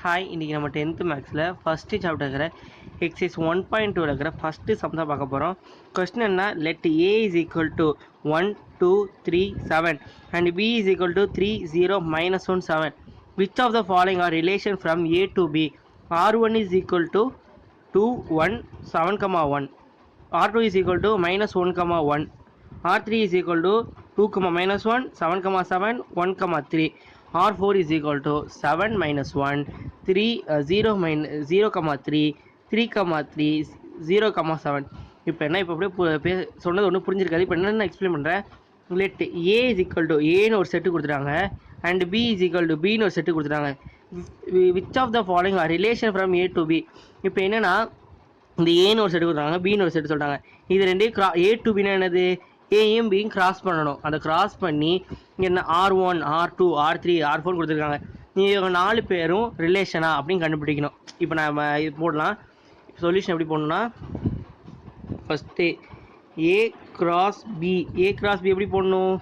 Hi, இன்றைக்கி நம்ம 10th மேக்ஸில் ஃபஸ்ட்டு சாப்டர் இருக்கிற எக்ஸைஸ் 1.2 இருக்கிற ஃபஸ்ட்டு சம் தான் பார்க்க போகிறோம். கொஸ்டின் என்ன, let A is equal to 1 2 3 7 and B is equal to 3 0 -1 7. Which of the following are relation from A to B? R1 is equal to 2 1 7 1, R2 is equal to -1 1, R3 is equal to 2 -1 7 7 1 3, R4 is equal to 7 -1 3 0 3 3 3 0 7. இப்போ என்ன, இப்போ அப்படியே சொன்னது ஒன்றும் புரிஞ்சிருக்காது. இப்போ என்னென்ன explain பண்ணுறேன். Let A is equal to ஏன்னு ஒரு செட்டு கொடுத்துட்டாங்க and B is equal to பின்னு ஒரு செட்டு கொடுத்துட்டாங்க. Which of the following are relation from A to B? இப்போ என்னென்னா, இந்த ஏன்னு ஒரு செட்டு கொடுத்தாங்க, பின்னு ஒரு செட்டு சொல்லிட்டாங்க. இது ரெண்டையும் ஏ டு பின்னா என்னது, ஏயும் பியும் கிராஸ் பண்ணணும். அதை கிராஸ் பண்ணி என்ன R1 R2 R3 R4 கொடுத்துருக்காங்க. இவங்க 4 பேரும் ரிலேஷனா அப்படின்னு கண்டுபிடிக்கணும். இப்போ நம்ம இது போடலாம். சொல்யூஷன் எப்படி போடணும்னா, ஃபஸ்ட்டு ஏ கிராஸ் பி எப்படி போடணும்?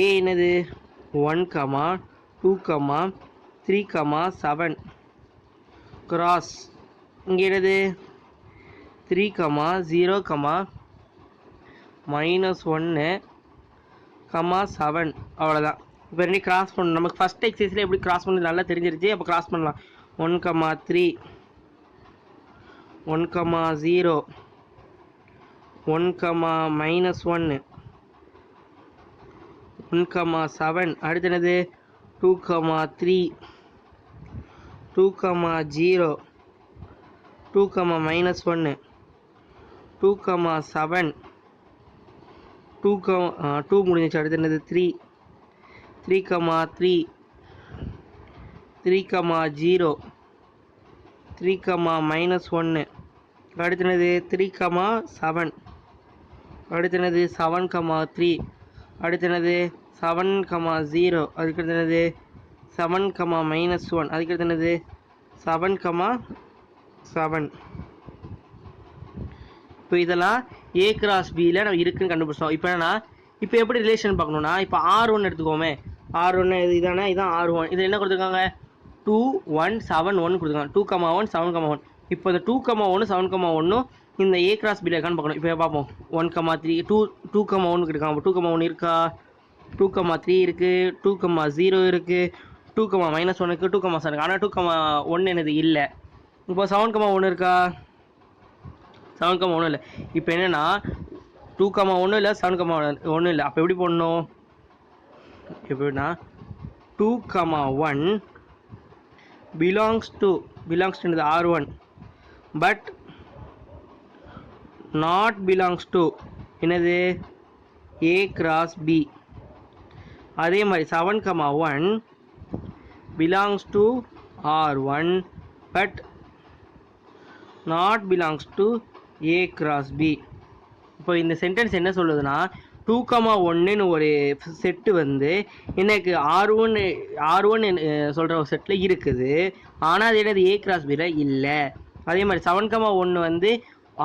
ஏ என்னது 1 2 3 7 கிராஸ் இங்கே என்னது 3 0 -1 7. அவ்வளோதான். இப்போ ரெண்டு கிராஸ் பண்ணணும். நமக்கு ஃபஸ்ட் எக்ஸசைஸில் எப்படி கிராஸ் பண்ணது நல்லா தெரிஞ்சிருச்சு. அப்போ கிராஸ் பண்ணலாம். 1 3 1 0 1 -1 1 7. அடுத்து என்னது 2 3 2 0 2 -1 2 7 2 முடிஞ்சிச்சு. அடுத்து என்னது 3 3 3 3 0 3 -1. அடுத்து என்னது 3 7. அடுத்து என்னது 7 3. அடுத்து என்னது 7 0. அதுக்கடுத்து என்னது 7 -1. அதுக்கடுத்து என்னது 7 7. இப்போ இதெல்லாம் ஏ கிராஸ் பியில் நம்ம இருக்குன்னு கண்டுபிடிச்சோம். இப்போ என்னன்னா, இப்போ எப்படி ரிலேஷன் பார்க்கணுன்னா, இப்போ R1 எடுத்துக்கோமே. R1 இதானே, இதான் R1. இதில் என்ன கொடுத்துருக்காங்க, 2 1 7 1 கொடுத்துருக்காங்க. 2 1 7 1. இப்போ இந்த 2 1 7 1 இந்த ஏ கிராஸ் பியில் இருக்கான்னு பார்க்கணும். இப்போ பார்ப்போம். 1 3 2 1 இருக்காங்க. 2 1 இருக்கா? 2 3 இருக்குது. 2 0 இருக்குது. 2 -1 இருக்குது. 2 7 இருக்குது. ஆனால் 2 1 என்னது இல்லை. இப்போ 7 1 இருக்கா? 7 1 இல்லை. இப்போ என்னென்னா 2 1 இல்லை, 7 1 இல்லை. அப்போ எப்படி போடணும்? எப்படின்னா 2 1 belongs to R1 but not belongs to என்னது ஏ கிராஸ் பி. அதே மாதிரி 7 1 belongs to R1 but not belongs to A cross B. இப்போ இந்த சென்டென்ஸ் என்ன சொல்லுதுன்னா, 2 1ன்னு ஒரு செட்டு வந்து எனக்கு R1 சொல்கிற ஒரு செட்டில் இருக்குது. ஆனால் அது என்னது ஏ கிராஸ் பியில் இல்லை. அதே மாதிரி 7 1 வந்து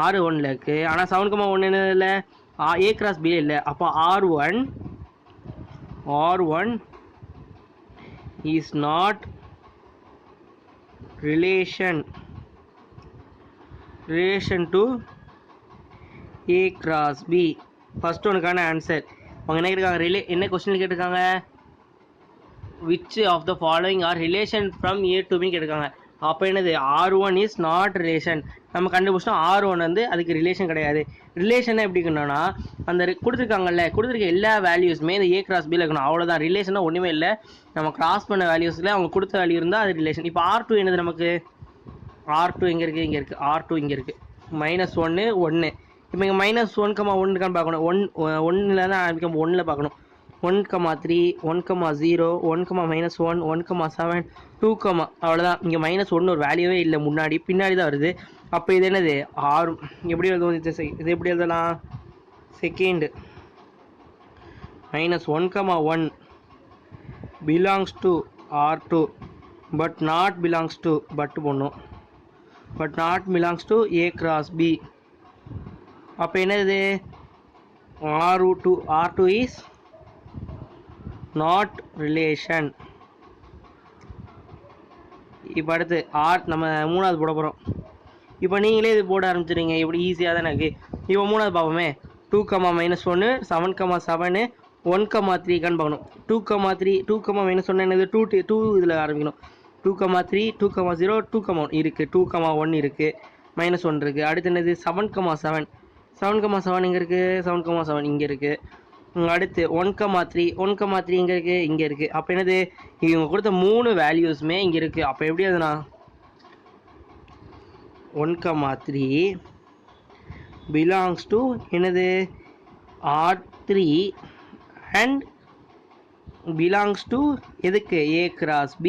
R1ல் இருக்குது. ஆனால் 7 1 என்ன இல்லை, ஏ கிராஸ் பியில் இல்லை. அப்போ R1 is not relation to A cross B. First ஒனுக்கான ஆன்சர். அவங்க என்ன கேட்டிருக்காங்க, என்ன கொஸ்டின் கேட்டிருக்காங்க, which of the following are relation from A to பின்னு கேட்டிருக்காங்க. அப்போ என்னது R1 இஸ் நாட் ரிலேஷன். நம்ம கண்டுபிடிச்சோம் R1 வந்து அதுக்கு ரிலேஷன் கிடையாது. ரிலேஷனை எப்படி இருக்கணும்னா, அந்த கொடுத்துருக்க எல்லா வேல்யூஸுமே இந்த ஏ கிராஸ் பியில் இருக்கணும். அவ்வளோதான். ரிலேஷனாக ஒன்றுமே இல்லை. நம்ம கிராஸ் பண்ண வேல்யூஸில் அவங்க கொடுத்த வேல்யூ இருந்தால் அது ரிலேஷன். இப்போ R2 என்னது, நமக்கு R2 எங்கே இருக்குது, இங்கே இருக்குது. R2 இங்கே இருக்குது. -1 1. இப்போ இங்கே -1 1 இருக்கான்னு பார்க்கணும். 1ல் தான் ஆரம்பிக்கும். 1ல் பார்க்கணும். 1 3 1 0 1 -1 1 7 2 அவ்வளோதான். இங்கே -1 ஒரு வேல்யூவே இல்லை, முன்னாடி பின்னாடி தான் வருது. அப்போ இது என்னது R எப்படி எழுதுவோம்? இது எப்படி எழுதலாம்? Second -1 1 belongs to R2 but not belongs to A cross B. அப்போ என்னது R2 is not relation இப்போ அடுத்து ஆர் நம்ம மூணாவது போட போகிறோம். இப்போ நீங்களே இது போட ஆரம்பிச்சிடுங்க, இப்படி ஈஸியாக தான் எனக்கு. இப்போ மூணாவது பார்ப்போமே, 2,-1 7,7 1,3 பார்க்கணும். 2,3 2,-1 என்னது 2 இதில் ஆரம்பிக்கணும். 2,3 2,0 2,1 இருக்குது, 2,1 இருக்குது, -1 இருக்குது. அடுத்து என்னது 7,7 7,7 எங்கே இருக்குது, 7,7 இங்கே இருக்குது. அடுத்து 1,3 1,3 எங்கே இருக்குது, இங்கே இருக்குது. அப்போ என்னது இவங்க கொடுத்த 3 வேல்யூஸுமே இங்கே இருக்குது. அப்போ எப்படி அதுண்ணா 1,3 belongs to என்னது R3 and belongs to எதுக்கு A cross B.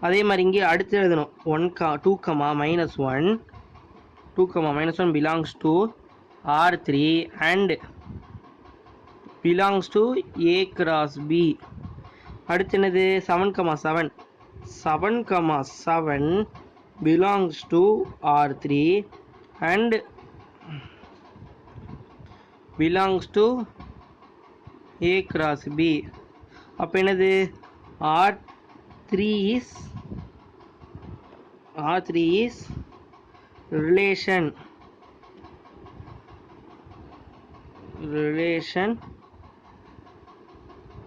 அதே மாதிரி இங்கே அடுத்து எழுதணும் 2,-1 2,-1 belongs to R3 and belongs to A cross B. அடுத்து என்னது 7,7 7,7 belongs to R3 and belongs to A cross B. அப்போ என்னது R3 is relation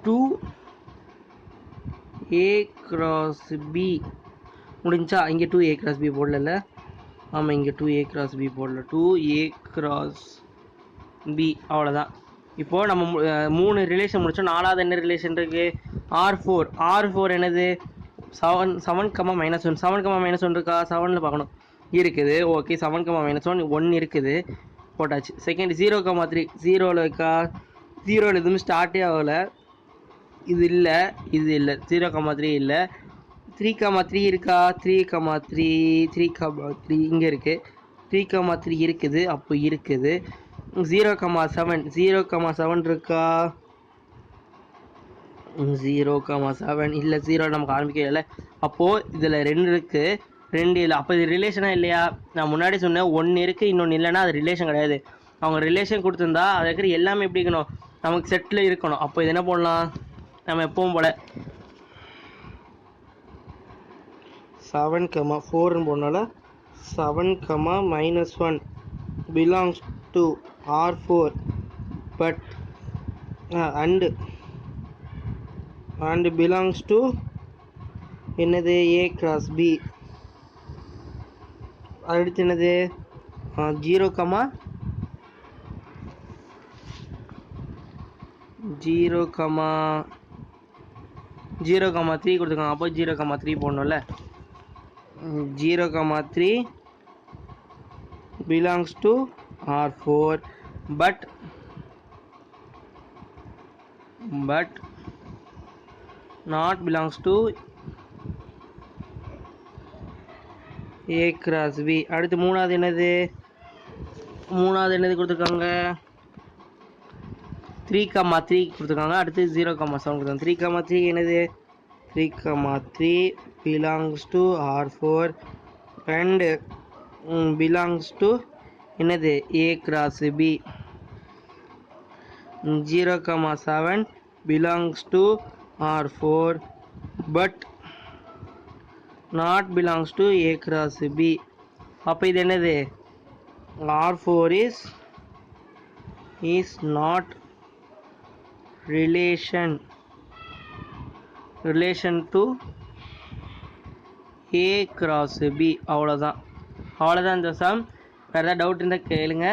to A cross B. முடிஞ்சா இங்கே 2A cross B போடல. ஆமாம், இங்கே 2A cross B போடல, 2A cross B. அவ்வளோதான். இப்போது நம்ம 3 ரிலேஷன் முடித்தோம். 4வது என்ன ரிலேஷன் இருக்குது, R4 என்னது 7,-1 7,-1 இருக்கா, 7ல் பார்க்கணும், இருக்குது. ஓகே, 7,-1 1 இருக்குது, போட்டாச்சு. செகண்ட் 0,3 0ல் இருக்கா, 0ல் எதுவுமே ஸ்டார்ட்டே ஆகலை. இது இல்லை, இது இல்லை, 0,3 இல்லை. 3,3 இருக்கா, 3,3 இங்கே இருக்குது, 3,3 இருக்குது, அப்போ இருக்குது. 0,7 இருக்கா, 0,7 இல்லை, 0 நமக்கு ஆரம்பிக்கவே இல்லை. அப்போது இதில் 2 இருக்குது, 2 இல்லை. அப்போ இது ரிலேஷனாக இல்லையா? நான் முன்னாடி சொன்னேன் 1 இருக்குது இன்னொன்று இல்லைன்னா அது ரிலேஷன் கிடையாது. அவங்க ரிலேஷன் கொடுத்துருந்தா அது இருக்கிற எல்லாமே எப்படி இருக்கணும், நமக்கு செட்டில் இருக்கணும். அப்போ இது என்ன பண்ணலாம், நம்ம எப்பவும் போல் 7,4 போனால 7,-1 belongs to R4 but and belongs to என்னது A cross B. அடுத்து என்னது 0,3 கொடுத்துருக்காங்க. அப்போ 0,3 போடணும்ல. 0,3 belongs to R4 but not belongs to A cross B. அடுத்து மூணாவது என்னது கொடுத்துருக்காங்க, 3,3 கொடுத்துருக்காங்க. அடுத்து 0,7 கொடுத்தாங்க. 3,3 என்னது 3,3 belongs to R4 and belongs to என்னது A cross B. 0,7 belongs to R4 but not belongs to A cross B. அப்போ இது என்னது R4 is not relation to A cross B. அவ்வளோதான் இந்த சம். வேறு ஏதாவது டவுட் இருந்தால் கேளுங்க.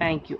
தேங்க்யூ.